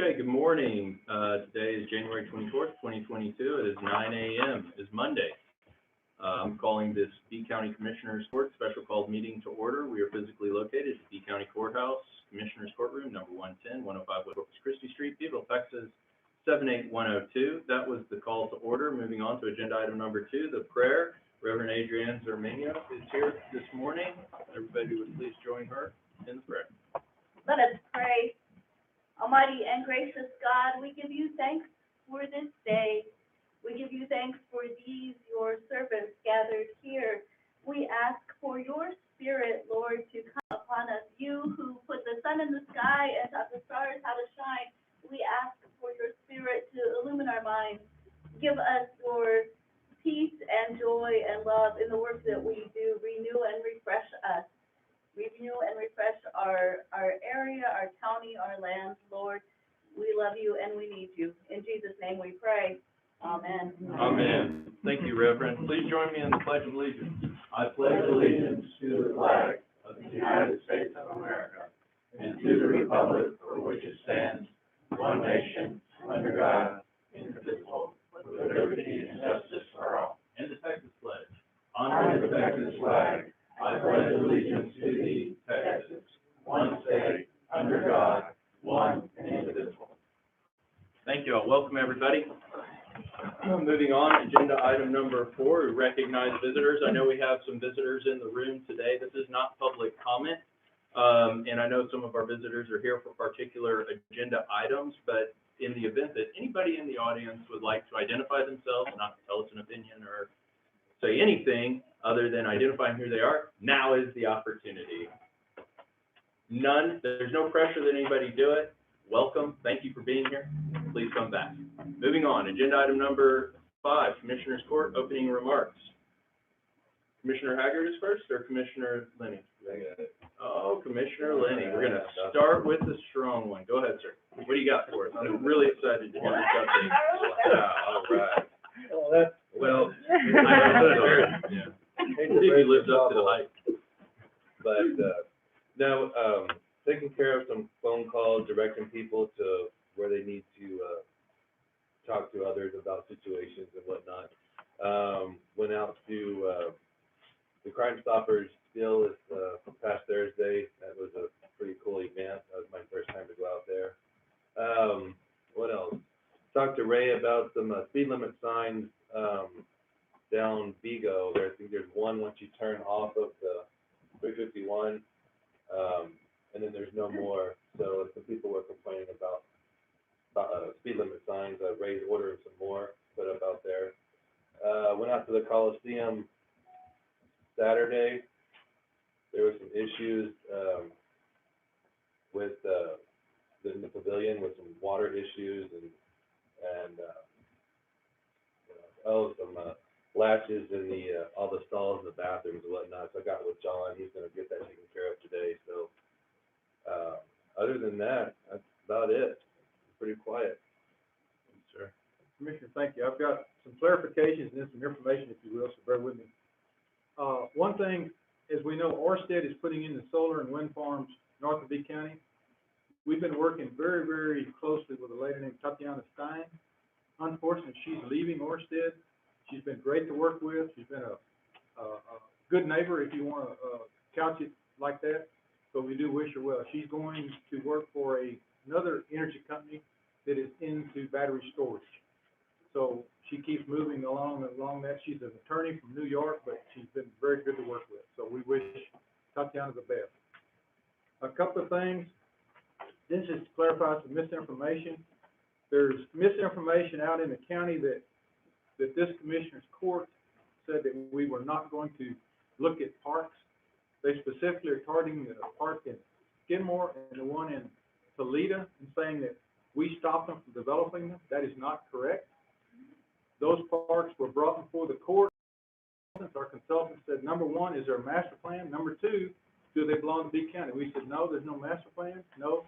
Okay, good morning. Today is January 24th, 2022. It is 9 a.m. It's Monday. I'm calling this B County Commissioners Court special called meeting to order. We are physically located at B County Courthouse, Commissioners Courtroom, number 110, 105 W Corpus Christi St, Beeville, Texas, 78102. That was the call to order. Moving on to agenda item number 2, the prayer. Reverend Adrienne Zermania is here this morning. Everybody would please join her in the prayer. Let us pray. Almighty and gracious God, we give you thanks for this day. We give you thanks for these, your servants gathered here. We ask for your spirit, Lord, to come upon us. You who put the sun in the sky and taught the stars how to shine, we ask for your spirit to illumine our minds. Give us your peace and joy and love in the work that we do. Renew and refresh us. Renew and refresh our area, our county, our land, Lord. We love you and we need you. In Jesus' name we pray. Amen. Amen. Thank you, Reverend. Please join me in the Pledge of Allegiance. I pledge allegiance to the flag of the United States of America and to the republic for which it stands, one nation, under God, indivisible, with liberty and justice for all. And the Texas Pledge. Honor the Texas flag. I pledge allegiance to thee, Texas, one state, under God, one and indivisible. Thank you all. Welcome, everybody. Moving on, agenda item number 4, we recognize visitors. I know we have some visitors in the room today. This is not public comment. And I know some of our visitors are here for particular agenda items, but in the event that anybody in the audience would like to identify themselves, not to tell us an opinion or say anything other than identifying who they are, now is the opportunity. None, there's no pressure that anybody do it. Welcome, thank you for being here. Please come back. Moving on, agenda item number 5, Commissioners Court, opening remarks. Commissioner Haggard is first, or Commissioner Lenny? Oh, Commissioner Lenny. We're going to start with the strong one. Go ahead, sir. What do you got for us? I'm really excited to hear this update. All right. Well, yeah. See if he lives up to the hype. But, no, taking care of some phone calls, directing people to where they need to talk to others about situations and whatnot. Went out to the Crime Stoppers deal this past Thursday. That was a pretty cool event. That was my first time to go out there. What else? Talked to Ray about some speed limit signs down Beeville. I think there's one once you turn off of the 351, and then there's no more. So some people were complaining about speed limit signs. Ray's ordering some more put up out there. Went out to the Coliseum Saturday. There were some issues with in the pavilion with some water issues and some latches in the all the stalls in the bathrooms and whatnot. So I got with John. He's going to get that taken care of today. So other than that, that's about it. Pretty quiet. Sure. Commissioner, thank you. I've got some clarifications and some information, if you will, so bear with me. One thing, as we know, Orsted is putting in the solar and wind farms north of B County. We've been working very, very closely with a lady named Tatiana Stein. Unfortunately, she's leaving Orsted. She's been great to work with. She's been a good neighbor, if you want to couch it like that. But we do wish her well. She's going to work for another energy company that is into battery storage. So she keeps moving along that. She's an attorney from New York, but she's been very good to work with. So we wish Tatiana the best. A couple of things. This is to clarify some misinformation. There's misinformation out in the county that this commissioner's court said that we were not going to look at parks. They specifically are targeting the park in Skidmore and the one in Toledo and saying that we stopped them from developing them. That is not correct. Those parks were brought before the court. Our consultant said, number one, is there a master plan? Number two, do they belong to B County? We said, no, there's no master plan. No,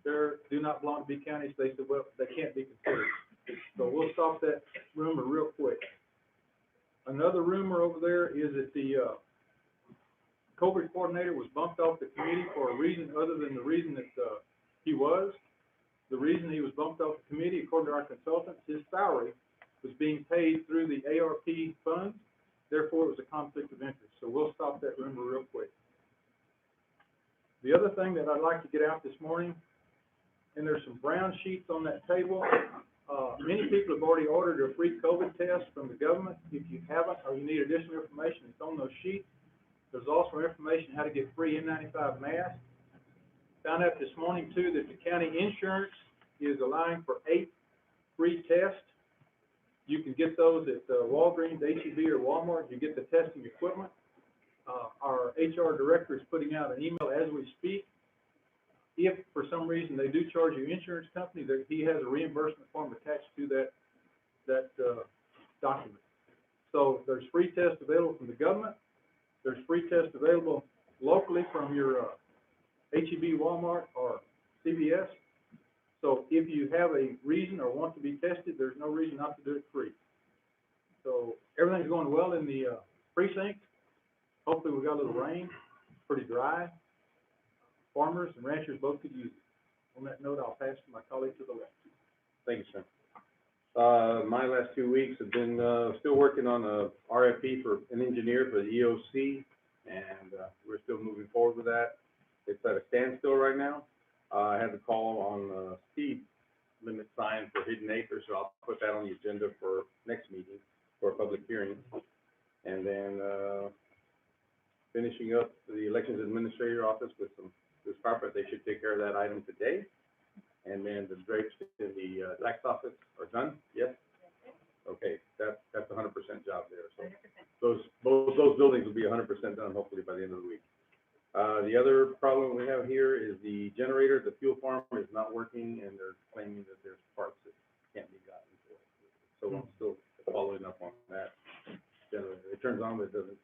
they do not belong to B County. So they said, well, they can't be considered. So we'll stop that rumor real quick. Another rumor over there is that the COVID coordinator was bumped off the committee for a reason other than the reason that he was. The reason he was bumped off the committee, according to our consultants, his salary was being paid through the ARP funds, therefore it was a conflict of interest. So we'll stop that rumor real quick. The other thing that I'd like to get out this morning, and there's some brown sheets on that table. Many people have already ordered a free COVID test from the government. If you haven't, or you need additional information, it's on those sheets. There's also information how to get free N95 masks. Found out this morning too that the county insurance is allowing for 8 free tests. You can get those at Walgreens, H-E-B, or Walmart. You get the testing equipment. Our HR director is putting out an email as we speak. If for some reason they do charge your insurance company, that he has a reimbursement form attached to that document. So there's free tests available from the government. There's free tests available locally from your H-E-B, Walmart, or CVS. So if you have a reason or want to be tested, there's no reason not to do it free. So everything's going well in the precinct. Hopefully we got a little rain, pretty dry. Farmers and ranchers both could use it. On that note, I'll pass to my colleague to the left. Thank you, sir. My last 2 weeks have been, still working on a RFP for an engineer for the EOC, and, we're still moving forward with that. It's at a standstill right now. I had to call on, speed limit sign for Hidden Acres, so I'll put that on the agenda for next meeting for a public hearing. And then, finishing up the elections administrator office with this carpet, they should take care of that item today. And then the drapes in the tax office are done, yes? Okay, that's a 100% job there, so. Those buildings will be 100% done hopefully by the end of the week. The other problem we have here is the generator, the fuel farm is not working, and they're claiming that there's parts that can't be gotten for it. So I'm still following up on that generator. It turns on, but it doesn't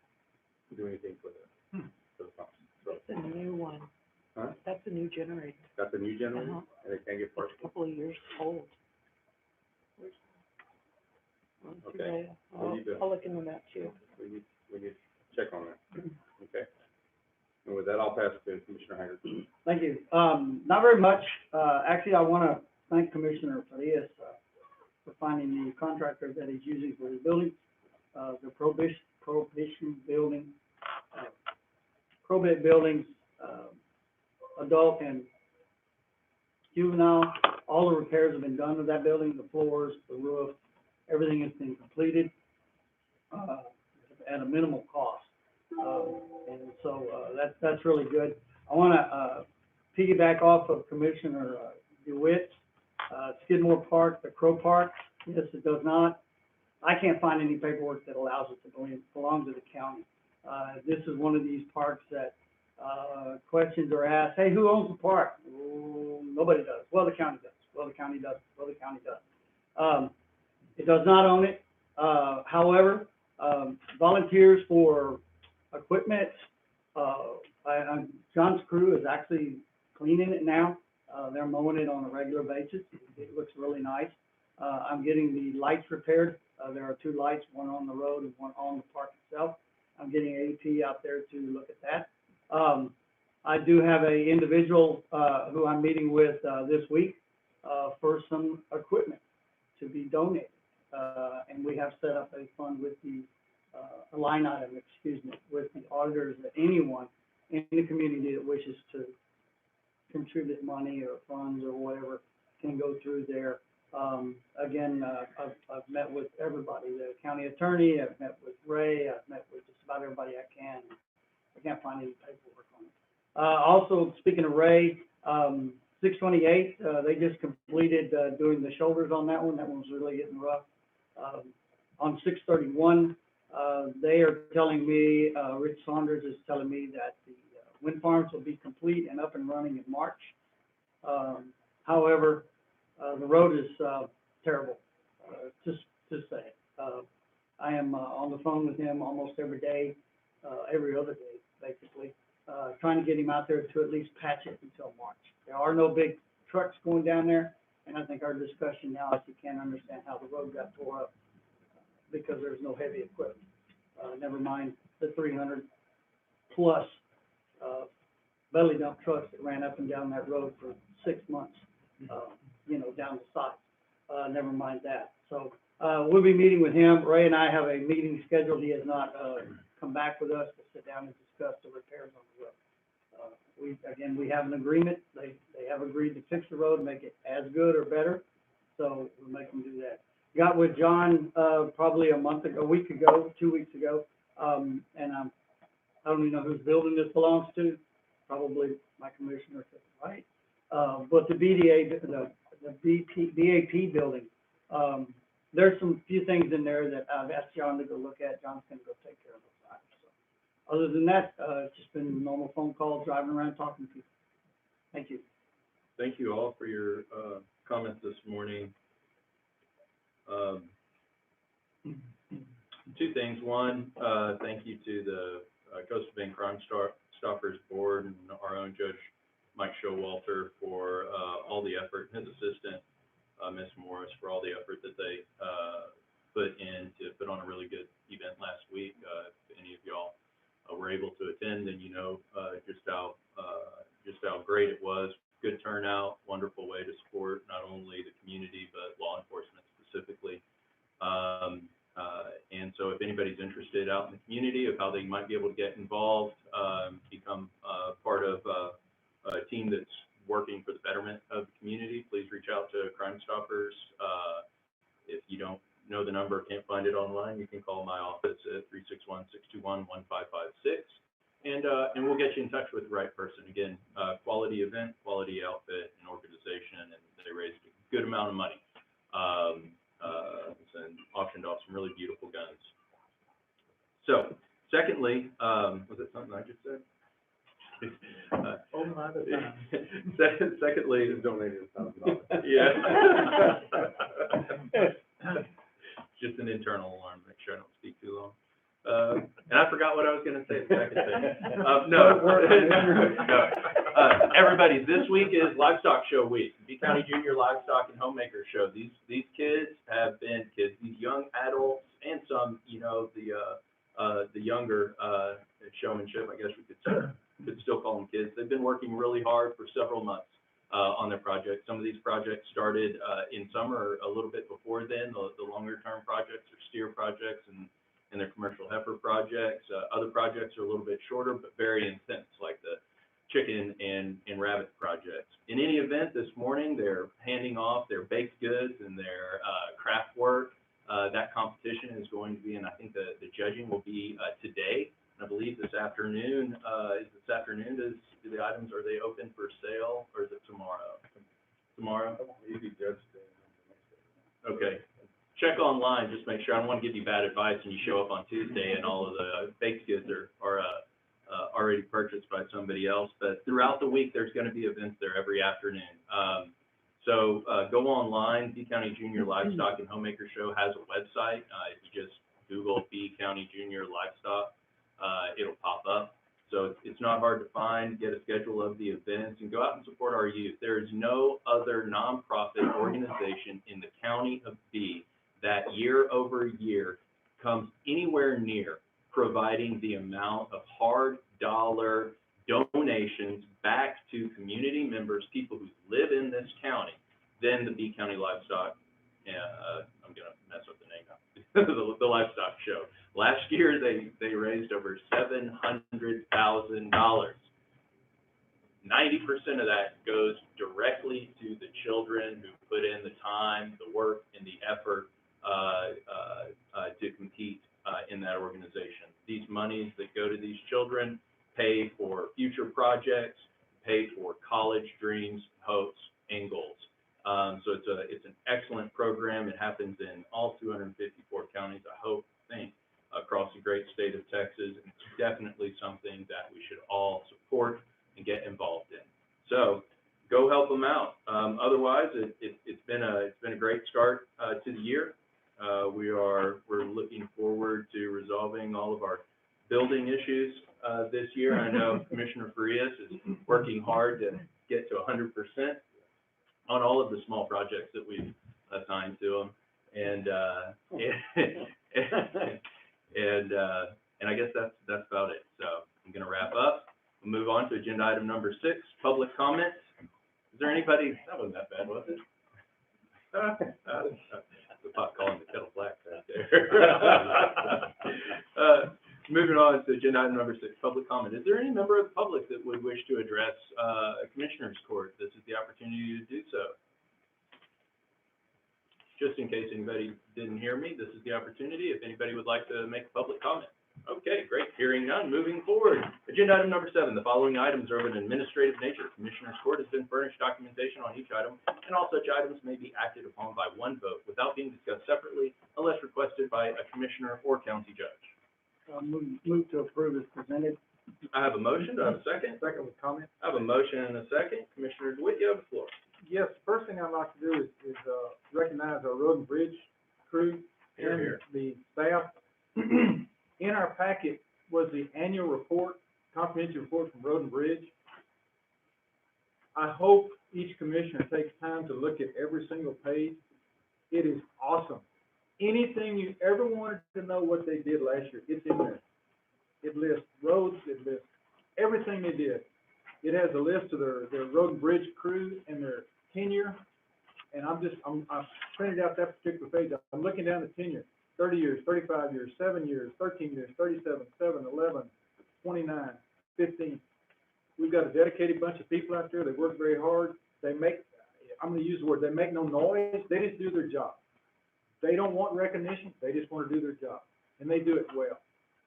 do anything for the pumps. So, That's a new one. huh? That's a new generator. That's a new generator, and they can't get parts. It's a couple of years old. Okay. I'll look into that too. We need to check on that, okay? And with that, I'll pass it to Commissioner Hager. Thank you. Not very much. Actually, I want to thank Commissioner Farias for finding the contractor that he's using for his building, the prohibition building, probate buildings, adult and juvenile. All the repairs have been done to that building, the floors, the roof, everything has been completed at a minimal cost. And so that's really good. I want to piggyback off of Commissioner DeWitt. Skidmore Park, the Crow Park, yes, it does not. I can't find any paperwork that allows it to belong to the county. This is one of these parks that questions are asked, hey, who owns the park? Oh, nobody does. Well, the county does. Well, the county does. Well, the county does. It does not own it. However, volunteers for equipment, John's crew is actually cleaning it now. They're mowing it on a regular basis. It looks really nice. I'm getting the lights repaired. There are 2 lights, one on the road and one on the park itself. I'm getting AP out there to look at that. I do have an individual who I'm meeting with this week for some equipment to be donated. And we have set up a fund with a line item, with the auditors, that anyone in the community that wishes to contribute money or funds or whatever can go through there. Again, I've met with everybody, the county attorney, I've met with Ray, I've met with just about everybody I can. I can't find any paperwork on it. Also, speaking of Ray, 628, they just completed doing the shoulders on that one. That one's really getting rough. On 631, they are telling me, Rich Saunders is telling me that the wind farms will be complete and up and running in March. However, the road is terrible, just to say it. I am on the phone with him almost every day, every other day, basically, trying to get him out there to at least patch it until March. There are no big trucks going down there, and I think our discussion now is you can't understand how the road got tore up because there's no heavy equipment. Never mind the 300 plus belly dump trucks that ran up and down that road for 6 months. down the side. Never mind that. So, we'll be meeting with him. Ray and I have a meeting scheduled. He has not, come back with us to sit down and discuss the repairs on the road. We have an agreement. They have agreed to fix the road, make it as good or better. So we'll make them do that. Got with John, probably a week ago, 2 weeks ago. And I don't even know whose building this belongs to, probably my commissioner, right? But the BDA, the BAP building, there's some few things in there that I've asked John to go look at. John's gonna go take care of those items. So, other than that, it's just been a normal phone call, driving around, talking to people. Thank you. Thank you all for your, comments this morning. Two things. One, thank you to the Coastal Bend Crime Stoppers Board and our own Judge Mike Showalter for all the effort, and his assistant, Ms. Morris, for all the effort that they put in to put on a really good event last week. If any of y'all were able to attend, then you know just how great it was. Good turnout, wonderful way to support not only the community but law enforcement specifically. And so if anybody's interested out in the community of how they might be able to get involved, become part of a team that's working for the betterment of the community, please reach out to Crime Stoppers. If you don't know the number, can't find it online, you can call my office at 361-621-1556. And we'll get you in touch with the right person. Again, quality event, quality outfit, and organization, and they raised a good amount of money. And auctioned off some really beautiful guns. So, secondly, was it something I just said? Secondly, Donated $1,000. yeah. Just an internal alarm, make sure I don't speak too long. And I forgot what I was going to say the second thing. No. Everybody, this week is Livestock Show week. B County Junior Livestock and Homemaker Show. These kids have been kids, these young adults, and some, the younger showmanship, I guess we could still call them kids. They've been working really hard for several months on their projects. Some of these projects started in summer, a little bit before then. The longer term projects are steer projects and their commercial heifer projects. Other projects are a little bit shorter, but very intense, like the chicken and rabbit projects. In any event, this morning, they're handing off their baked goods and their craft work. That competition is going to be, and I think the judging will be today. I believe this afternoon, do the items, are they open for sale, or is it tomorrow? Tomorrow? Okay. Check online, just make sure. I don't want to give you bad advice and you show up on Tuesday and all of the baked goods are already purchased by somebody else. But throughout the week, there's going to be events there every afternoon. So go online. B County Junior Livestock and Homemaker Show has a website. If you just Google B County Junior Livestock, it'll pop up. So it's not hard to find. Get a schedule of the events and go out and support our youth. There is no other nonprofit organization in the county of B that year over year comes anywhere near providing the amount of hard dollar donations back to community members, people who live in this county, than the B County Livestock, I'm going to mess up the name now, the Livestock Show. Last year, they raised over $700,000. 90% of that goes directly to the children who put in the time, the work, and the effort to compete in that organization. These monies that go to these children pay for future projects, pay for college dreams, hopes, and goals. So it's an excellent program. It happens in all 254 counties, I think, across the great state of Texas. And it's definitely something that we should all support and get involved in. So go help them out. Otherwise, it's been a great start to the year. We're looking forward to resolving all of our building issues this year. I know Commissioner Farias is working hard to get to 100% on all of the small projects that we've assigned to him, and I guess that's about it. So I'm going to wrap up. We'll move on to agenda item number 6, public comments. Is there anybody? That wasn't that bad, was it? The pot calling the kettle black right there. Moving on to agenda item number 6, public comment. Is there any member of the public that would wish to address a Commissioner's Court? This is the opportunity to do so. Just in case anybody didn't hear me, this is the opportunity if anybody would like to make a public comment. Okay, great. Hearing none, moving forward. Agenda item number 7, the following items are of an administrative nature. Commissioner's Court has been furnished documentation on each item, and all such items may be acted upon by one vote without being discussed separately unless requested by a commissioner or county judge. Move to approve as presented. I have a motion. Do I have a second? Second with comment. I have a motion and a second. Commissioner DeWitt, you have the floor. Yes, first thing I'd like to do is recognize our road and bridge crew Here, and here. the staff. In our packet was the annual report, comprehensive report from Road and Bridge. I hope each commissioner takes time to look at every single page. It is awesome. Anything you ever wanted to know what they did last year, it's in there. It lists roads, it lists everything they did. It has a list of their road and bridge crew and their tenure. And I've printed out that particular page. I'm looking down the tenure, 30 years, 35 years, 7 years, 13 years, 37, 7, 11, 29, 15. We've got a dedicated bunch of people out there. They work very hard. They make, I'm going to use the word, they make no noise. They just do their job. They don't want recognition. They just want to do their job. And they do it well.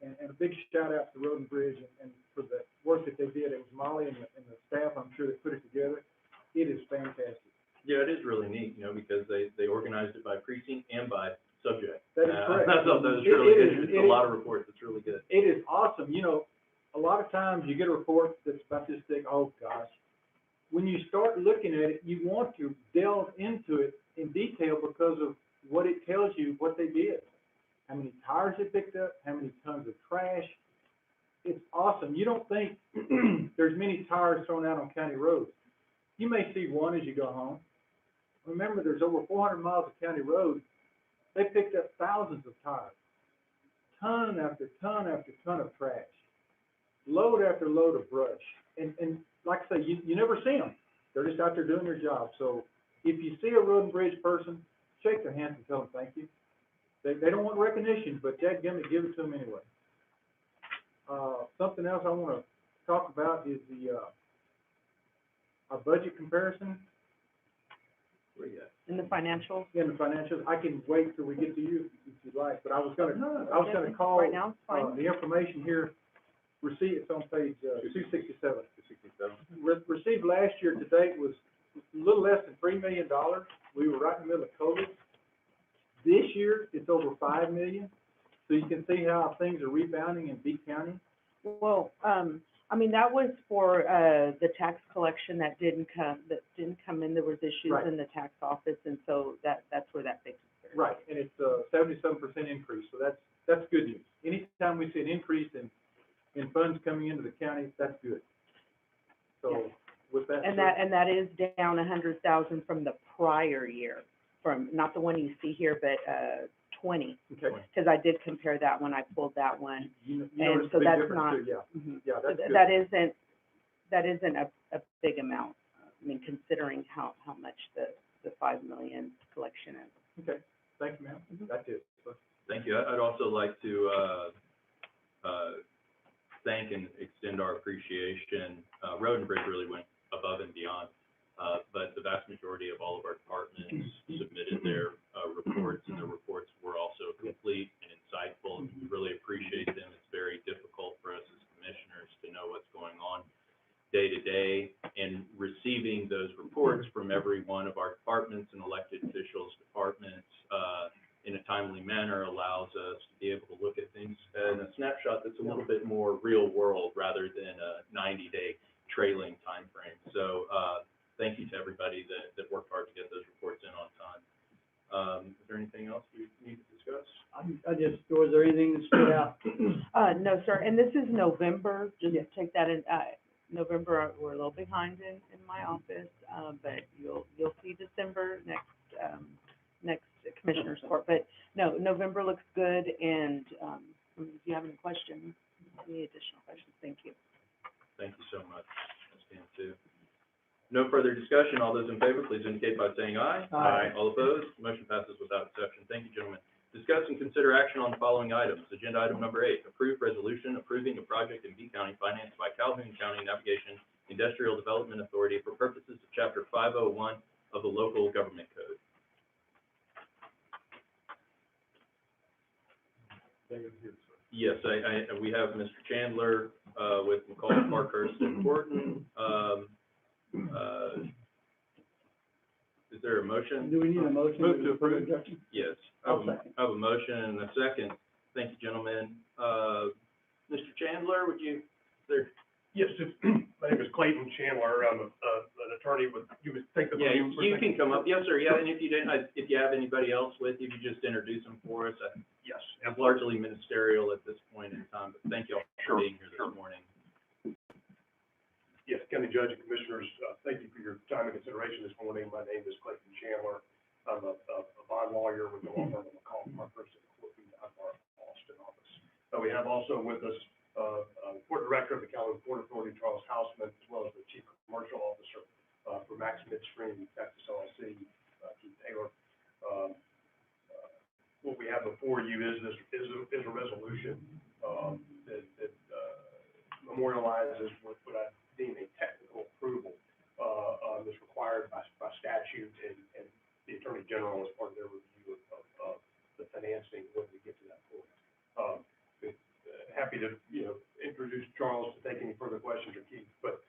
And a big shout out to Road and Bridge and for the work that they did. It was Molly and the staff, I'm sure, that put it together. It is fantastic. Yeah, it is really neat, you know, because they organized it by precinct and by subject. That is correct. I thought that was really good. It's a lot of reports. It's really good. It is awesome. You know, a lot of times you get a report that's about this thick, oh gosh. When you start looking at it, you want to delve into it in detail because of what it tells you, what they did. How many tires they picked up, how many tons of trash. It's awesome. You don't think there's many tires thrown out on county roads. You may see one as you go home. Remember, there's over 400 miles of county roads. They picked up thousands of tires. Ton after ton after ton of trash. Load after load of brush. And like I say, you never see them. They're just out there doing their job. So if you see a road and bridge person, shake their hands and tell them thank you. They don't want recognition, but dadgummit, give it to them anyway. Something else I want to talk about is our budget comparison. Where you at? In the financials? In the financials, I can wait till we get to you if you'd like, but I was gonna call, Right now, it's fine. the information here, it's on page, 267. 267. Received last year to date was a little less than $3 million. We were right in the middle of COVID. This year, it's over $5 million. So you can see how things are rebounding in Beeville County. Well, I mean, that was for, the tax collection that didn't come in. There was issues Right. in the tax office, and so that's where that fix is. Right, and it's a 77% increase, so that's good news. Anytime we see an increase in funds coming into the county, that's good. So with that. And that is down 100,000 from the prior year, from, not the one you see here, but, 20. Okay. Because I did compare that one, I pulled that one. You And notice so a big that's difference not- too, yeah. Mhm. Yeah, that's good. That isn't a big amount, I mean, considering how much the 5 million collection is. Okay, thank you, ma'am. Mhm. That's it. Thank you. I'd also like to thank and extend our appreciation. Road and Bridge really went above and beyond, but the vast majority of all of our departments submitted their reports, and the reports were also complete and insightful. We really appreciate them. It's very difficult for us as commissioners to know what's going on day to day, and receiving those reports from every one of our departments and elected officials' departments in a timely manner allows us to be able to look at things in a snapshot that's a little bit more real world rather than a 90-day trailing time frame. So thank you to everybody that worked hard to get those reports in on time. Is there anything else you need to discuss? Was there anything that stood out? No, sir, and this is November, just take that in, November, we're a little behind in my office, but you'll see December next Commissioner's Court, but no, November looks good, and, if you have any questions, any additional questions, thank you. Thank you so much, Ms. Dan, too. No further discussion. All those in favor, please indicate by saying aye. Aye. All opposed? Motion passes without exception. Thank you, gentlemen. Discuss and consider action on the following items. Agenda item number 8, approve resolution approving a project in B County financed by Calhoun County Navigation Industrial Development Authority for purposes of Chapter 501 of the Local Government Code. Yes, we have Mr. Chandler, with McCall, Parkhurst, and Horton. Is there a motion? Do we need a motion? Move to approve. Yes. I'll second. I have a motion and a second. Thank you, gentlemen. Mr. Chandler, would you, there? Yes, my name is Clayton Chandler. I'm an attorney with, you would think the. Yeah, you can come up. Yes, sir. Yeah, and if you didn't, if you have anybody else with you, if you just introduce them for us. Yes. I'm largely ministerial at this point in time, but thank you all for Sure, being here this morning. Yes, County Judge and Commissioners, thank you for your time and consideration this morning. My name is Clayton Chandler. I'm a bond lawyer with the law firm of McCall, Parkhurst, and Horton out of our Austin office. We have also with us, Court Director of the Calhoun Port Authority, Charles Houseman, as well as the Chief Commercial Officer, for Max Midstream, Texas LLC, Keith Taylor. What we have before you is a resolution, that memorializes what I deem a technical approval, that's required by statute and the Attorney General as part of their review of the financing when we get to that point. Happy to, introduce Charles to take any further questions or Keith, but,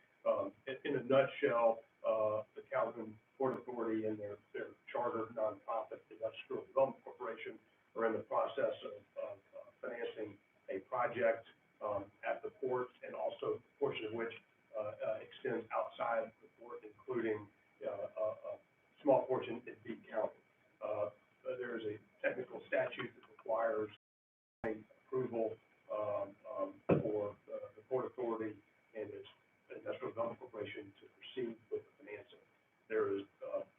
in a nutshell, the Calhoun Port Authority and their chartered nonprofit Industrial Development Corporation are in the process of financing a project, at the port, and also a portion of which, extends outside the port, including, a small portion in B County. There is a technical statute that requires approval, for the Port Authority and its Industrial Development Corporation to proceed with the financing. There is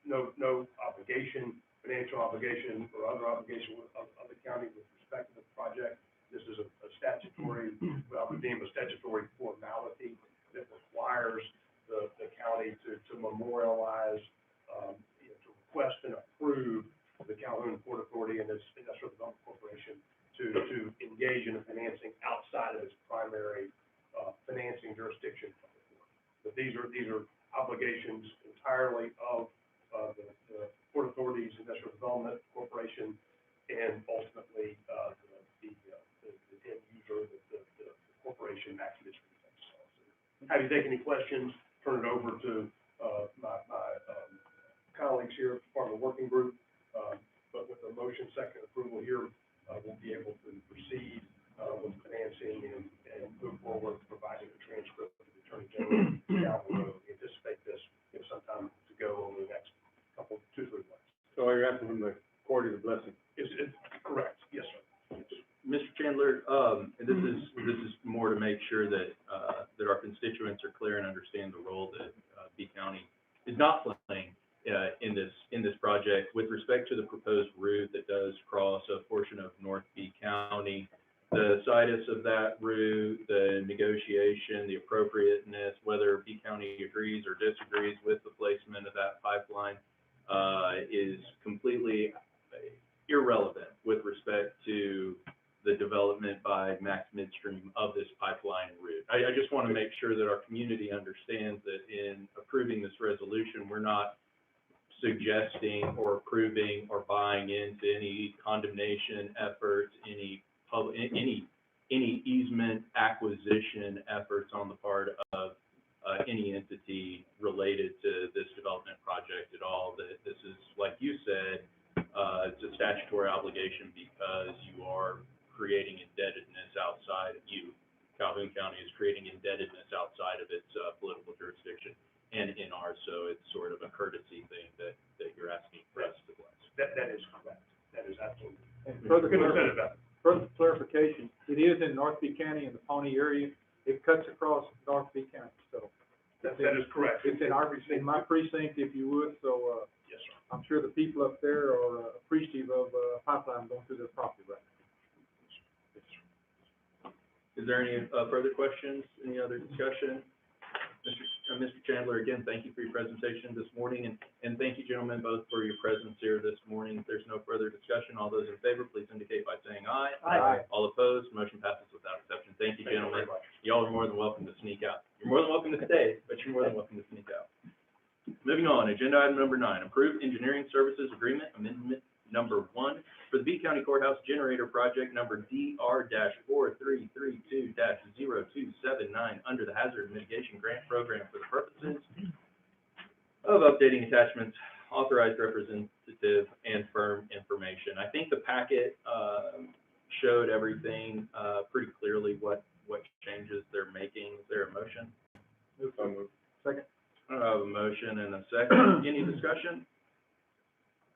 no obligation, financial obligation, or other obligation of the county with respect to the project. This is a statutory, what I would deem a statutory formality that requires the county to memorialize, to request and approve the Calhoun Port Authority and its Industrial Development Corporation to engage in the financing outside of its primary financing jurisdiction. But these are obligations entirely of the Port Authority's Industrial Development Corporation and ultimately the end user, the corporation, Max Midstream. Happy to take any questions, turn it over to my colleagues here, part of the working group. But with the motion second approval here, we'll be able to proceed with financing and move forward, providing a transcript of the Attorney General down the road. We anticipate this, sometime to go over the next 2-3 months. So you're asking him to accord his blessing? Is it correct? Yes, sir. Yes. Mr. Chandler, and this is more to make sure that that our constituents are clear and understand the role that B County is not playing in this project with respect to the proposed route that does cross a portion of North B County. The situs of that route, the negotiation, the appropriateness, whether B County agrees or disagrees with the placement of that pipeline, is completely irrelevant with respect to the development by Max Midstream of this pipeline route. I just want to make sure that our community understands that in approving this resolution, we're not suggesting or approving or buying into any condemnation efforts, any easement acquisition efforts on the part of any entity related to this development project at all. That this is, like you said, it's a statutory obligation because you are creating indebtedness outside of you. Calhoun County is creating indebtedness outside of its political jurisdiction and in ours, so it's sort of a courtesy thing that you're asking for us to bless. That is correct. That is absolutely. And Couldn't have said it better. further clarification, it is in North B County in the Pawnee area. It cuts across North B County, so. That is correct. It's in my precinct, if you would, so, Yes, sir. I'm sure the people up there are appreciative of, pipeline going through their property right now. Is there any further questions, any other discussion? Mr. Chandler, again, thank you for your presentation this morning, and thank you, gentlemen, both for your presence here this morning. If there's no further discussion, all those in favor, please indicate by saying aye. Aye. All opposed, motion passes without exception. Thank you, gentlemen. Y'all are more than welcome to sneak out. You're more than welcome to stay, but you're more than welcome to sneak out. Moving on, agenda item number 9, approved engineering services agreement amendment number 1 for the B County Courthouse Generator Project number DR-4332-0279 under the Hazard Mitigation Grant Program for the purposes of updating attachments, authorized representative, and firm information. I think the packet showed everything pretty clearly what changes they're making. Is there a motion? Second. I have a motion and a second. Any discussion?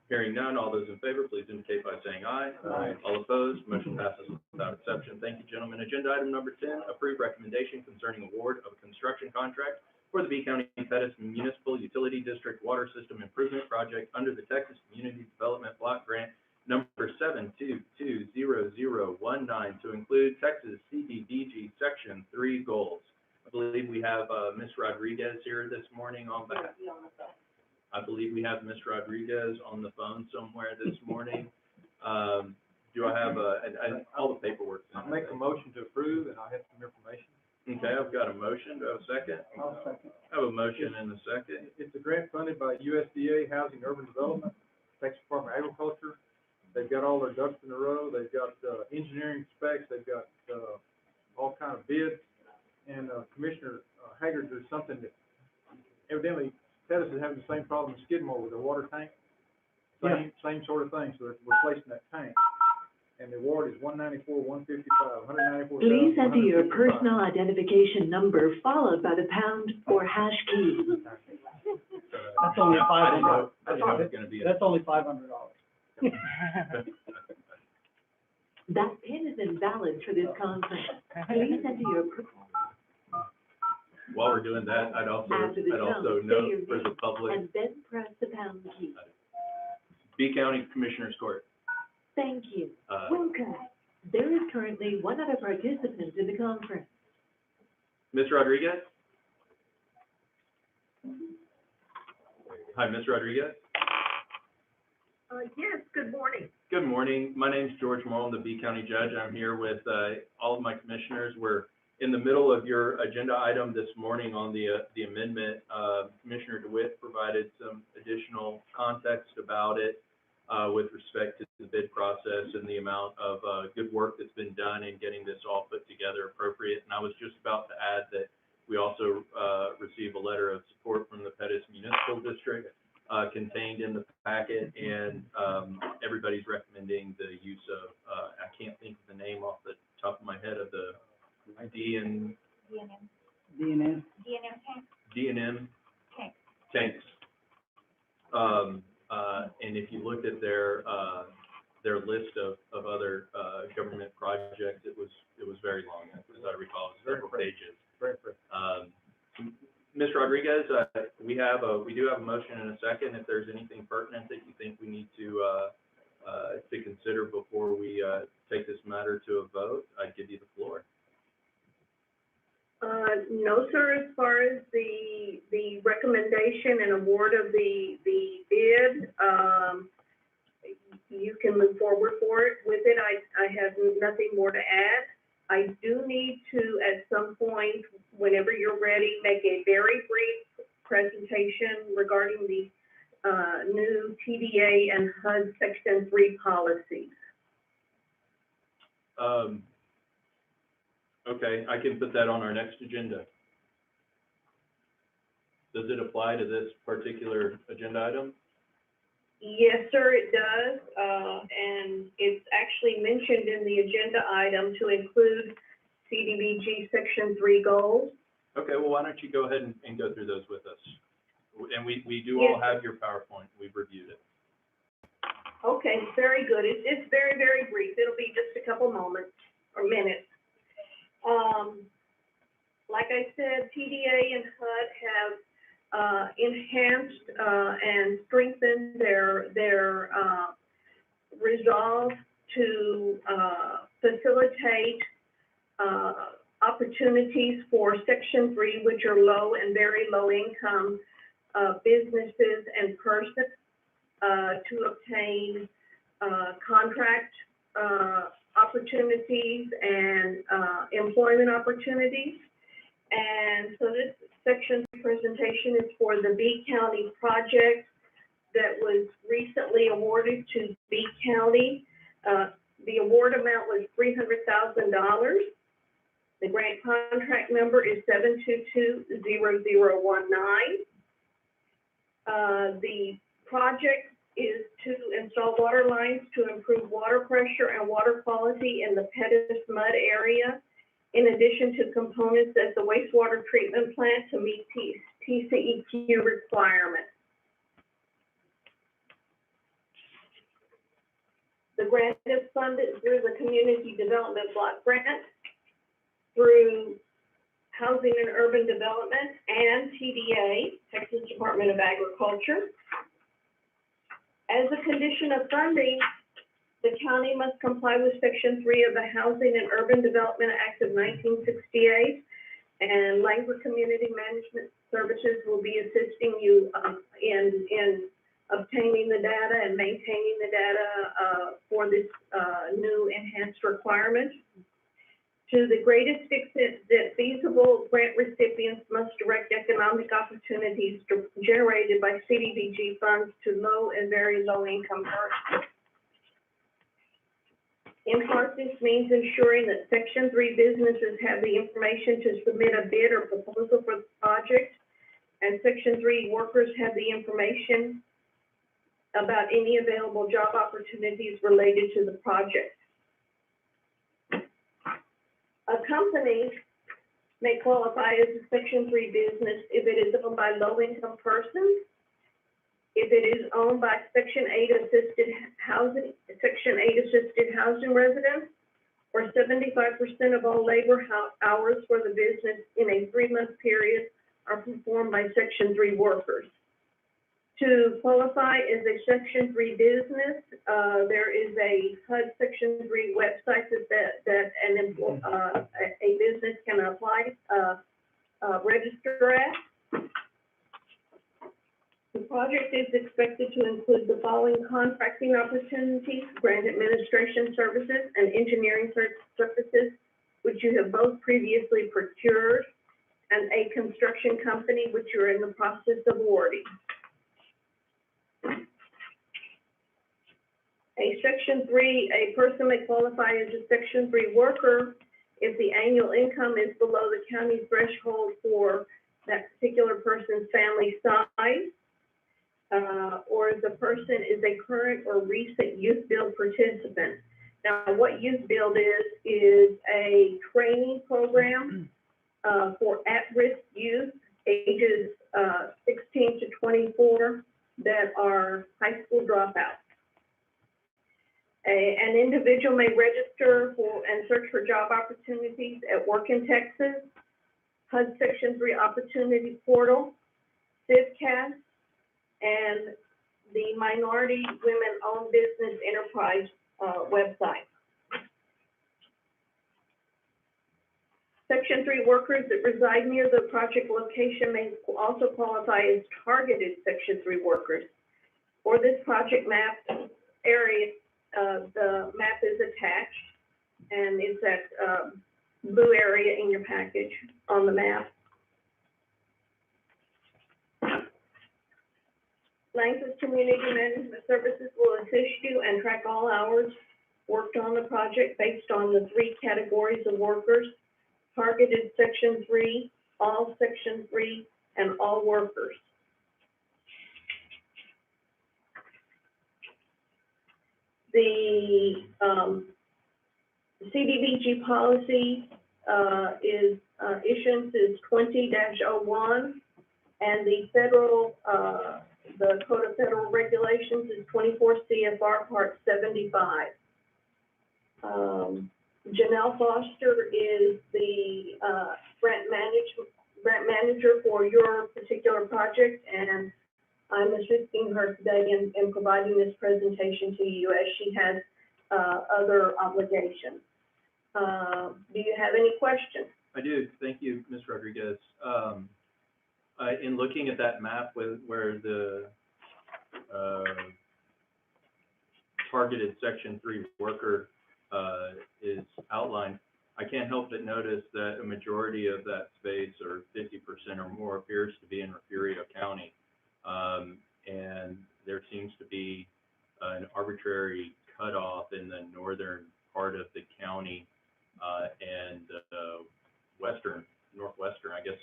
Hearing none, all those in favor, please indicate by saying aye. Aye. All opposed, motion passes without exception. Thank you, gentlemen. Agenda item number 10, approved recommendation concerning award of a construction contract for the B County Pettis Municipal Utility District Water System Improvement Project under the Texas Community Development Block Grant number 7220019 to include Texas CDBG Section 3 goals. I believe we have Ms. Rodriguez here this morning on behalf. I believe we have Ms. Rodriguez on the phone somewhere this morning. Do I have all the paperwork? I'll make a motion to approve, and I'll have some information. Okay, I've got a motion. Do I have a second? I'll second. I have a motion and a second. It's a grant funded by USDA Housing and Urban Development, Texas Department of Agriculture. They've got all their ducks in a row. They've got engineering specs. They've got all kind of bids. And Commissioner Haggard, there's something that evidently Pettis is having the same problem as Skidmore with their water tank. Same sort of thing. So they're replacing that tank. And the award is $194,155. Please enter your personal identification number followed by the pound or hash key. That's only $500. I didn't know it was gonna be. That's only $500. That PIN is invalid for this conference. Please enter your While we're doing that, I'd also after the tone, say note your for the name public, and then press the pound key. B County Commissioners Court. Thank you. Welcome. There is currently one other participant in the conference. Ms. Rodriguez? Hi, Ms. Rodriguez? Yes, good morning. Good morning. My name's George Morrow. I'm the B County Judge. I'm here with all of my commissioners. We're in the middle of your agenda item this morning on the amendment. Commissioner DeWitt provided some additional context about it with respect to the bid process and the amount of good work that's been done in getting this all put together appropriate. And I was just about to add that we also received a letter of support from the Pettis Municipal District contained in the packet, and everybody's recommending the use of, I can't think of the name off the top of my head of the D&M tanks. And if you looked at their list of other government projects, it was very long, as I recall, it was several pages. Ms. Rodriguez, we do have a motion and a second. If there's anything pertinent that you think we need to consider before we take this matter to a vote, I'd give you the floor. No, sir, as far as the recommendation and award of the bid, you can move forward with it. I have nothing more to add. I do need to, at some point, whenever you're ready, make a very brief presentation regarding the new TDA and HUD Section 3 policies. Okay, I can put that on our next agenda. Does it apply to this particular agenda item? Yes, sir, it does, and it's actually mentioned in the agenda item to include CDBG Section 3 goals. Okay, well, why don't you go ahead and go through those with us? And we do all have your PowerPoint. We've reviewed it. Okay, very good. It's very, very brief. It'll be just a couple moments or minutes. Like I said, TDA and HUD have enhanced and strengthened their resolve to facilitate opportunities for Section 3, which are low and very low income businesses and persons to obtain contract opportunities and employment opportunities. And so this section presentation is for the B County project that was recently awarded to B County. The award amount was $300,000. The grant contract number is 722-0019. The project is to install water lines to improve water pressure and water quality in the Pettis Mud area, in addition to components at the wastewater treatment plant to meet TCEQ requirements. The grant is funded through the Community Development Block Grant, through Housing and Urban Development and TDA, Texas Department of Agriculture. As a condition of funding, the county must comply with Section 3 of the Housing and Urban Development Act of 1968, and Langford Community Management Services will be assisting you in obtaining the data and maintaining the data for this new enhanced requirement. To the greatest extent that feasible, grant recipients must direct economic opportunities generated by CDBG funds to low and very low income persons. In part, this means ensuring that Section 3 businesses have the information to submit a bid or proposal for the project, and Section 3 workers have the information about any available job opportunities related to the project. A company may qualify as a Section 3 business if it is owned by low-income persons, if it is owned by Section 8 assisted housing residents, or 75% of all labor hours for the business in a 3-month period are performed by Section 3 workers. To qualify as a Section 3 business, there is a HUD Section 3 website that a business can apply, register at. The project is expected to include the following contracting opportunities: grant administration services and engineering services, which you have both previously procured, and a construction company, which you're in the process of awarding. A person may qualify as a Section 3 worker if the annual income is below the county threshold for that particular person's family size, or if the person is a current or recent Youth Build participant. Now, what Youth Build is a training program for at-risk youth ages 16 to 24 that are high school dropouts. An individual may register for and search for job opportunities at Work in Texas, HUD Section 3 Opportunity Portal, CivCast, and the Minority Women-Owned Business Enterprise website. Section 3 workers that reside near the project location may also qualify as targeted Section 3 workers. For this project map area, the map is attached, and it's that blue area in your package on the map. Langford Community Management Services will assist you and track all hours worked on the project based on the 3 categories of workers: targeted Section 3, all Section 3, and all workers. The CDBG policy issuance is 20-01, and the federal, the Code of Federal Regulations is 24 CFR Part 75. Janelle Foster is the grant manager for your particular project, and I'm assisting her today in providing this presentation to you as she has other obligations. Do you have any questions? I do, thank you, Ms. Rodriguez. In looking at that map where the, targeted Section 3 worker, is outlined, I can't help but notice that a majority of that space, or 50% or more, appears to be in Refugio County. And there seems to be an arbitrary cutoff in the northern part of the county, and northwestern, I guess,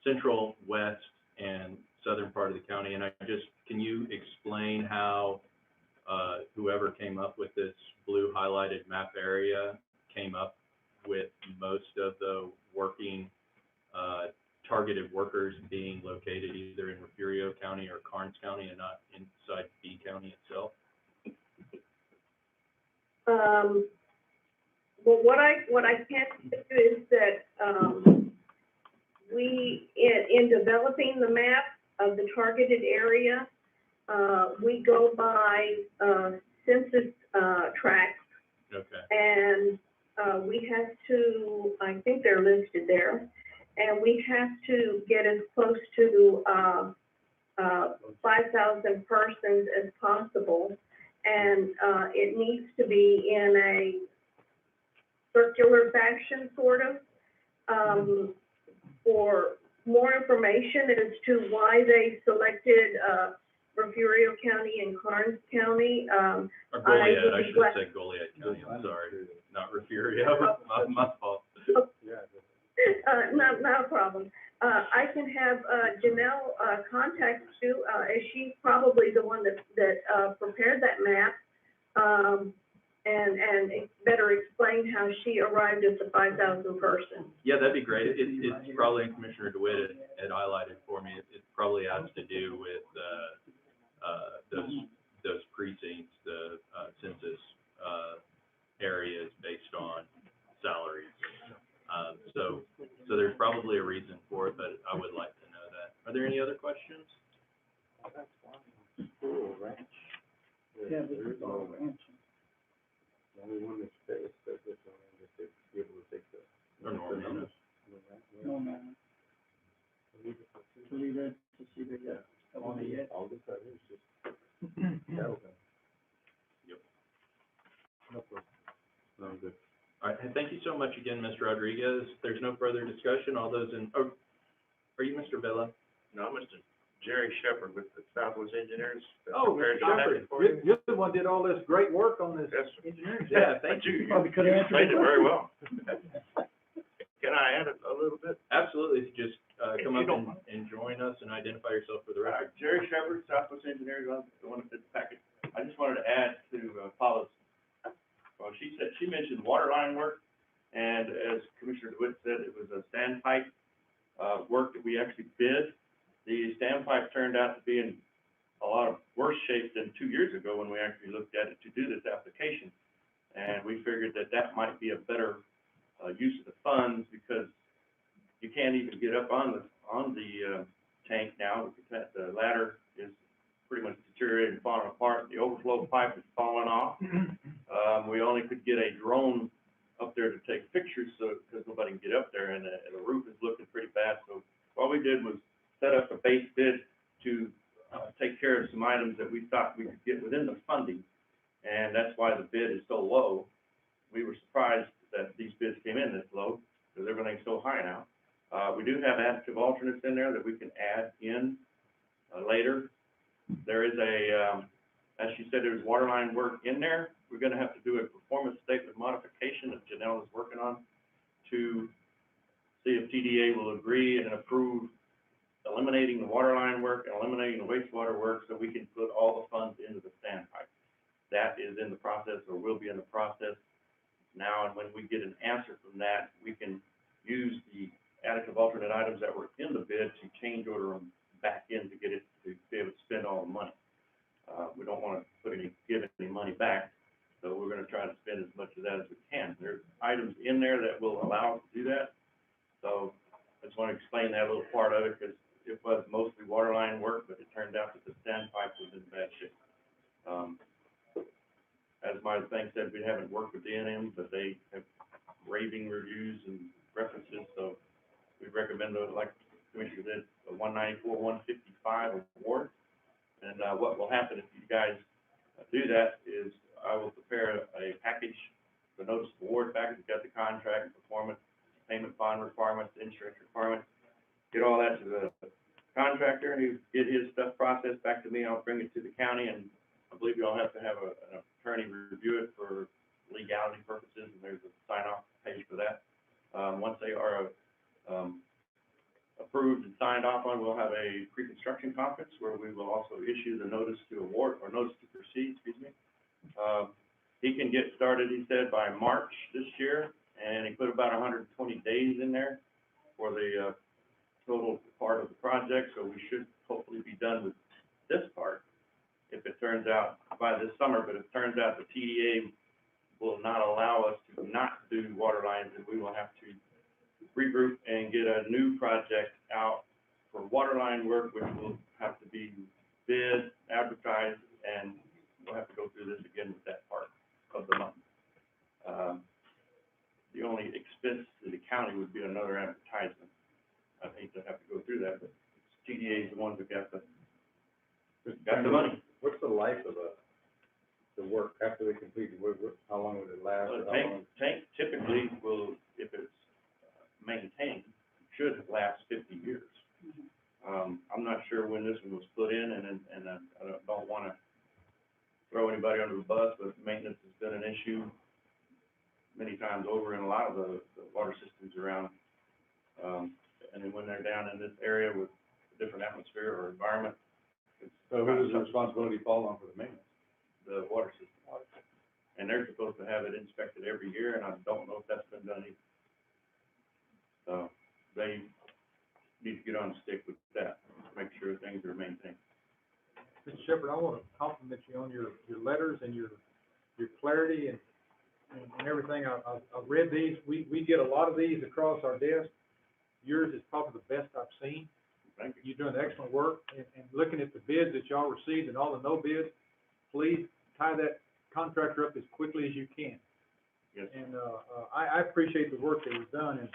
central, west, and southern part of the county. And can you explain how whoever came up with this blue highlighted map area came up with most of the working targeted workers being located either in Refugio County or Karnes County and not inside B County itself? Well, what I can do is that, we, in developing the map of the targeted area, we go by, census, tracts, Okay. and, we have to, I think they're listed there, and we have to get as close to, 5,000 persons as possible, and, it needs to be in a circular fashion, sort of. For more information as to why they selected, Refugio County and Karnes County, Or Goliad, I should have said Goliad County, I'm sorry, not Refugio, my fault. Not a problem. I can have, Janelle, contact you, as she's probably the one that prepared that map, and better explain how she arrived at the 5,000 person. Yeah, that'd be great. It's probably, and Commissioner DeWitt had highlighted for me, it probably has to do with, those precincts, the, census, areas based on salaries. So there's probably a reason for it, but I would like to know that. Are there any other questions? Yeah, this is all ranch. The only one that's fixed, that's this one, and just to be able to take the. Or Norman? No, man. To leave it, to see the, All this stuff is just. That'll go. Yep. No problem. Sounds good. All right, and thank you so much again, Mr. Rodriguez. If there's no further discussion, all those oh, are you Mr. Villa? No, Mr. Jerry Shepherd with the Southwest Engineers. Oh, Mr. Shepherd, you're the one did all this great work on this Yes, sir. engineering. Yeah, thank You you. Probably could have answered explained it the very question. well. Can I add a little bit? Absolutely, just, If come you up don't mind. and join us and identify yourself for the record. Jerry Shepherd, Southwest Engineers, I'm the one that did the packet. I just wanted to add to, Paula's, well, she mentioned water line work, and as Commissioner DeWitt said, it was a standpipe, work that we actually bid. The standpipe turned out to be in a lot of worse shape than 2 years ago when we actually looked at it to do this application. And we figured that might be a better, use of the funds, because you can't even get up on the tank now. The ladder is pretty much deteriorated and falling apart. The overflow pipe is falling off. We only could get a drone up there to take pictures, because nobody can get up there, and the roof is looking pretty bad. So what we did was set up a base bid to take care of some items that we thought we could get within the funding, and that's why the bid is so low. We were surprised that these bids came in this low, because everything's so high now. We do have additive alternates in there that we can add in later. There is as you said, there's water line work in there. We're gonna have to do a performance statement modification that Janelle is working on to see if TDA will agree and approve eliminating the water line work and eliminating the wastewater work, so we can put all the funds into the standpipe. That is in the process, or will be in the process now, and when we get an answer from that, we can use the additive alternate items that were in the bid to change order them back in to get it to be able to spend all the money. We don't want to give any money back, so we're going to try to spend as much of that as we can. There's items in there that will allow us to do that, so I just want to explain that little part of it, because it was mostly water line work, but it turned out that the standpipe was in bad shape. As my thing said, we haven't worked with D&M, but they have raving reviews and references, so we recommend, like Commissioner did, a 194-155 award. And, what will happen if you guys do that is I will prepare a package, the notice of award package, got the contract, performance, payment bond requirements, insurance requirements, get all that to the contractor, and he get his stuff processed back to me, I'll bring it to the county, and I believe you all have to have an attorney review it for legality purposes, and there's a sign-off page for that. Once they are, approved and signed off on, we'll have a pre-construction conference where we will also issue the notice to award, or notice to proceed, excuse me. He can get started, he said, by March this year, and he put about 120 days in there for the, total part of the project, so we should hopefully be done with this part if it turns out by this summer, but if it turns out the TDA will not allow us to not do water lines, and we will have to regroup and get a new project out for water line work, which will have to be bid, advertised, and we'll have to go through this again with that part of the month. The only expense to the county would be another advertisement. I hate to have to go through that, but TDA is the ones that got the money. What's the life of the work after they complete it? How long would it last? Or how long? Tank typically will, if it's maintained, should last 50 years. I'm not sure when this one was put in, and I don't want to throw anybody under the bus, but maintenance has been an issue many times over in a lot of the water systems around. And then when they're down in this area with a different atmosphere or environment. So who does the responsibility fall on for the maintenance? The water system. And they're supposed to have it inspected every year, and I don't know if that's been done either. So they need to get on stick with that, make sure things are maintained. Mr. Shepherd, I want to compliment you on your letters and your clarity and everything. I've read these. We get a lot of these across our desk. Yours is probably the best I've seen. Thank you. You're doing excellent work, and looking at the bids that y'all received and all the no bids, please tie that contractor up as quickly as you can. Yes. And, I appreciate the work that you've done, and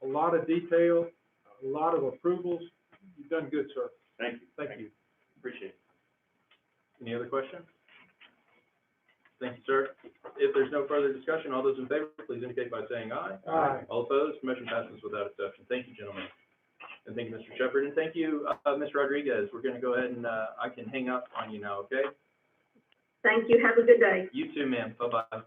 a lot of detail, a lot of approvals. You've done good, sir. Thank you. Thank you. Appreciate it. Any other questions? Thank you, sir. If there's no further discussion, all those in favor, please indicate by saying aye. Aye. All opposed, motion passes without exception. Thank you, gentlemen. And thank you, Mr. Shepherd, and thank you, Ms. Rodriguez. We're gonna go ahead and, I can hang up on you now, okay? Thank you, have a good day. You too, ma'am. Bye-bye.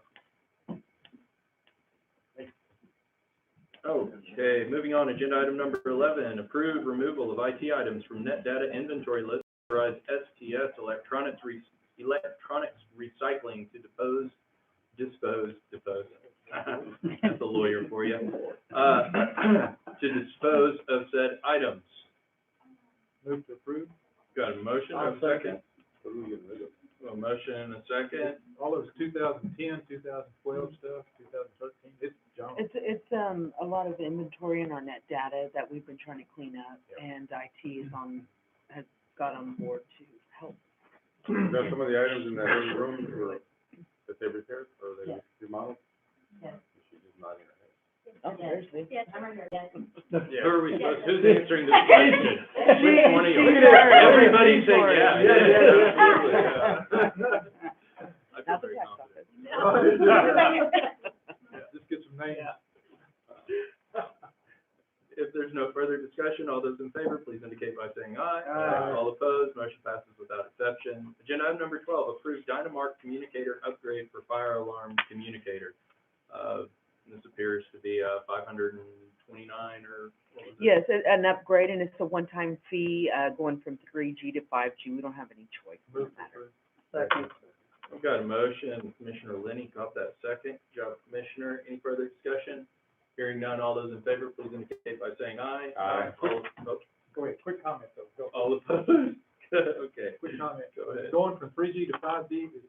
Okay, moving on, agenda item number 11, approved removal of IT items from net data inventory list, authorized STS electronics recycling to dispose. That's a lawyer for you. To dispose of said items. Move to approve. Got a motion, I'll a second? What are we getting rid of? A motion and a second. All of it's 2010, 2012 stuff, 2013, it's junk. It's a lot of inventory in our net data that we've been trying to clean up, and IT has got on board to help. Is that some of the items in that other room that they repaired, or they remodeled? Yes. She's just nodding her head. Oh, seriously? Yes, I'm right here. Who are we supposed, who's answering this question? Which one of you? She's our- Everybody say yeah. Absolutely, yeah. I feel Not the very tax confident. Just get some names. If there's no further discussion, all those in favor, please indicate by saying aye. Aye. All opposed, motion passes without exception. Agenda item number 12, approved Dynamark communicator upgrade for fire alarm communicator. This appears to be 529 or what was it? Yes, an upgrade, and it's a one-time fee, going from 3G to 5G. We don't have any choice in Move the matter. to approve. We've got a motion, Commissioner Lenny got that second. Good job, Commissioner. Any further discussion? Hearing none, all those in favor, please indicate by saying aye. Aye. Go ahead, quick comment though, go. All opposed? Okay. Quick comment. Go ahead. Going from 3G to 5G is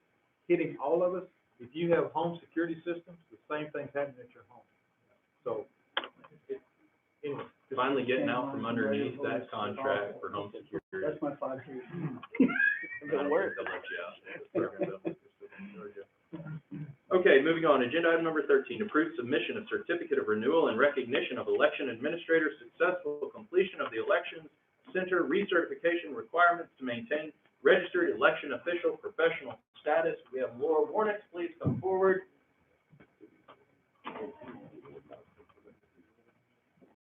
hitting all of us. If you have home security systems, the same thing's happening at your home. So, anyway. Finally getting out from underneath that contract for home security. That's my 5G. I don't think they'll let you out. Okay, moving on, agenda item number 13, approved submission of certificate of renewal and recognition of election administrator successful completion of the election center recertification requirements to maintain registered election official professional status. We have Laura Warnick, please come forward.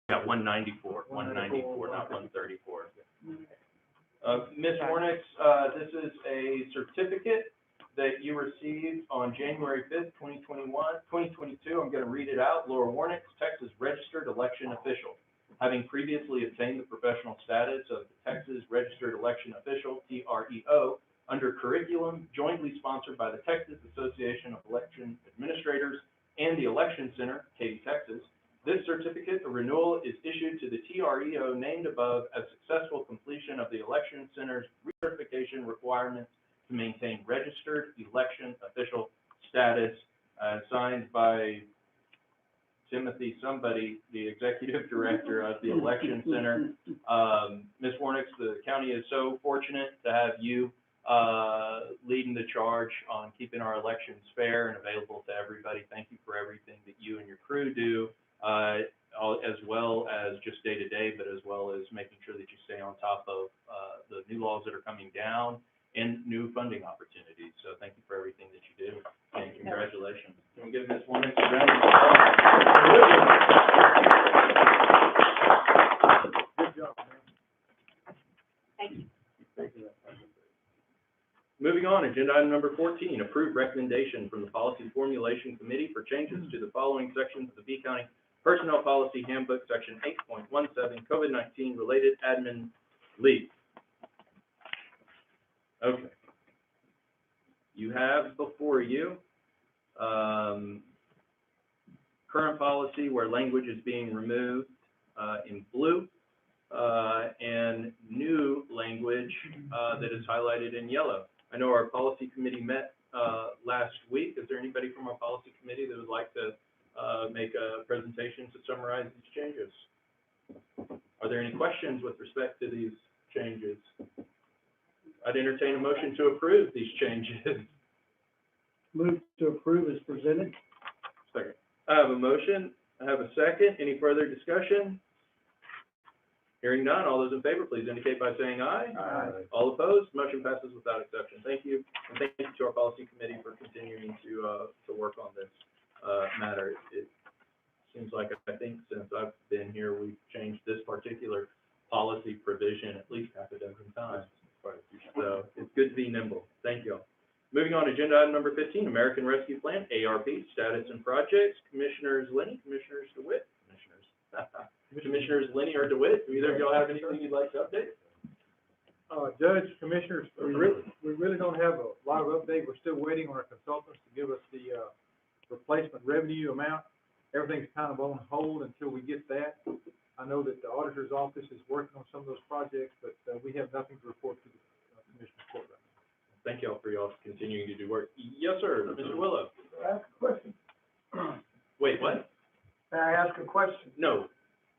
Yeah, 194, not 134. Ms. Warnick, this is a certificate that you received on January 5th, 2022. I'm going to read it out. Laura Warnick, Texas Registered Election Official. Having previously obtained the professional status of the Texas Registered Election Official, TREO, under curriculum jointly sponsored by the Texas Association of Election Administrators and the Election Center, Katy, Texas, this certificate of renewal is issued to the TREO named above as successful completion of the Election Center's recertification requirements to maintain registered election official status, signed by Timothy somebody, the executive director of the Election Center. Ms. Warnick, the county is so fortunate to have you leading the charge on keeping our elections fair and available to everybody. Thank you for everything that you and your crew do, as well as just day to day, but as well as making sure that you stay on top of the new laws that are coming down and new funding opportunities. So thank you for everything that you do, and congratulations. Can we give Ms. Warnick a round of applause? Good job, man. Thank you. Thank you. Moving on, agenda item number 14, approved recommendation from the Policy Formulation Committee for changes to the following sections of the B County Personnel Policy Handbook, Section 8.17, COVID-19 related admin leave. Okay. You have before you current policy where language is being removed in blue, and new language that is highlighted in yellow. I know our policy committee met last week. Is there anybody from our policy committee that would like to make a presentation to summarize these changes? Are there any questions with respect to these changes? I'd entertain a motion to approve these changes. Move to approve as presented. Second. I have a motion. I have a second. Any further discussion? Hearing none, all those in favor, please indicate by saying aye. Aye. All opposed, motion passes without exception. Thank you, and thank you to our policy committee for continuing to work on this matter. It seems like, I think since I've been here, we've changed this particular policy provision at least half a dozen times. So it's good to be nimble. Thank you all. Moving on, agenda item number 15, American Rescue Plan, ARP, status and projects. Commissioners Lenny, Commissioners DeWitt, Commissioners Lenny or DeWitt, do either of y'all have anything you'd like to update? Judge, Commissioners, we really don't have a lot of update. We're still waiting on our consultants to give us the replacement revenue amount. Everything's kind of on hold until we get that. I know that the auditor's office is working on some of those projects, but we have nothing to report to the Commissioner's Court right now. Thank you all for y'all continuing to do work. Yes, sir, Mr. Willow. Can I ask a question? Wait, what? Can I ask a question? No,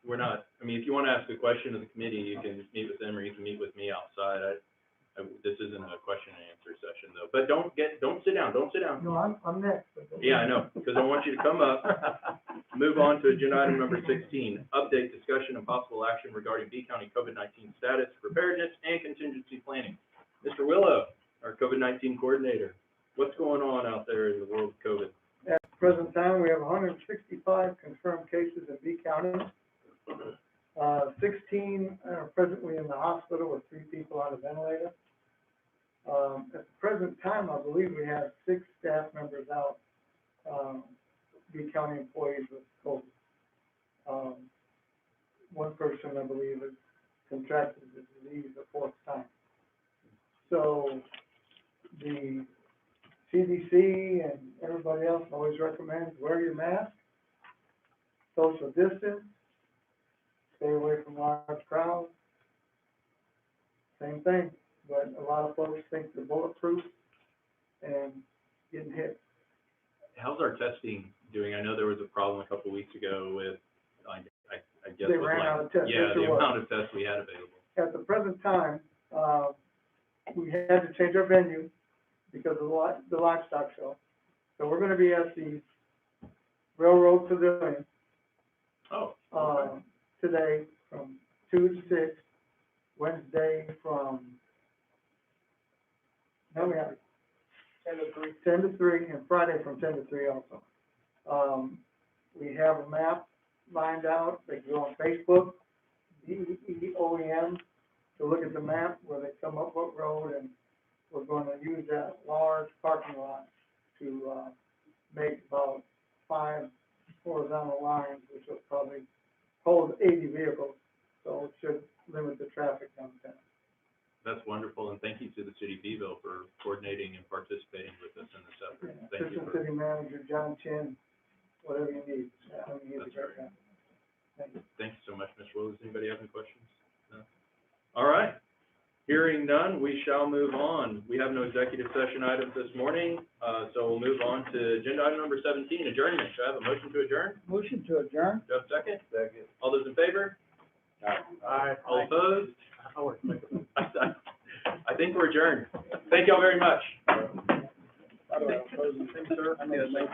we're not. I mean, if you want to ask a question of the committee, you can meet with them or you can meet with me outside. This isn't a question and answer session though. But don't sit down. No, I'm next. Yeah, I know, because I want you to come up. Move on to agenda item number 16, update, discussion, and possible action regarding B County COVID-19 status, preparedness, and contingency planning. Mr. Willow, our COVID-19 coordinator, what's going on out there in the world of COVID? At the present time, we have 165 confirmed cases in B County. 16 are presently in the hospital with 3 people on a ventilator. At the present time, I believe we have 6 staff members out, B County employees with COVID. One person, I believe, has contracted the disease the 4th time. So the CDC and everybody else always recommends wear your mask, social distance, stay away from large crowds. Same thing, but a lot of folks think they're bulletproof and getting hit. How's our testing doing? I know there was a problem a couple weeks ago with, I guess. They ran out of tests. Yeah, the amount of tests we had available. At the present time, we had to change our venue because of the livestock show. So we're gonna be at the Railroad Pavilion, Oh, today from 2 to 6, Wednesday from, now we have 10 to 3, and Friday from 10 to 3 also. We have a map lined out, they go on Facebook, DEOEM, to look at the map where they come up what road, and we're gonna use that large parking lot to, make about 5 horizontal lines, which will probably hold 80 vehicles, so it should limit the traffic downtown. that's wonderful, and thank you to the city of Beeville for coordinating and participating with us in this effort. Thank you Assistant for, City Manager John Chin, whatever you need, he's a That's great guy. Thank you. thank you so much, Mr. Williams. Anybody have any questions? No? All right. Hearing none, we shall move on. We have no executive session items this morning, so we'll move on to agenda item number 17, adjournment. Do I have a motion to adjourn? Motion to adjourn? Do I have a second? Second. All those in favor? Aye. All opposed? Howard, make a motion. I think we're adjourned. Thank y'all very much. By the way, I'm opposing, sir. I know it's late.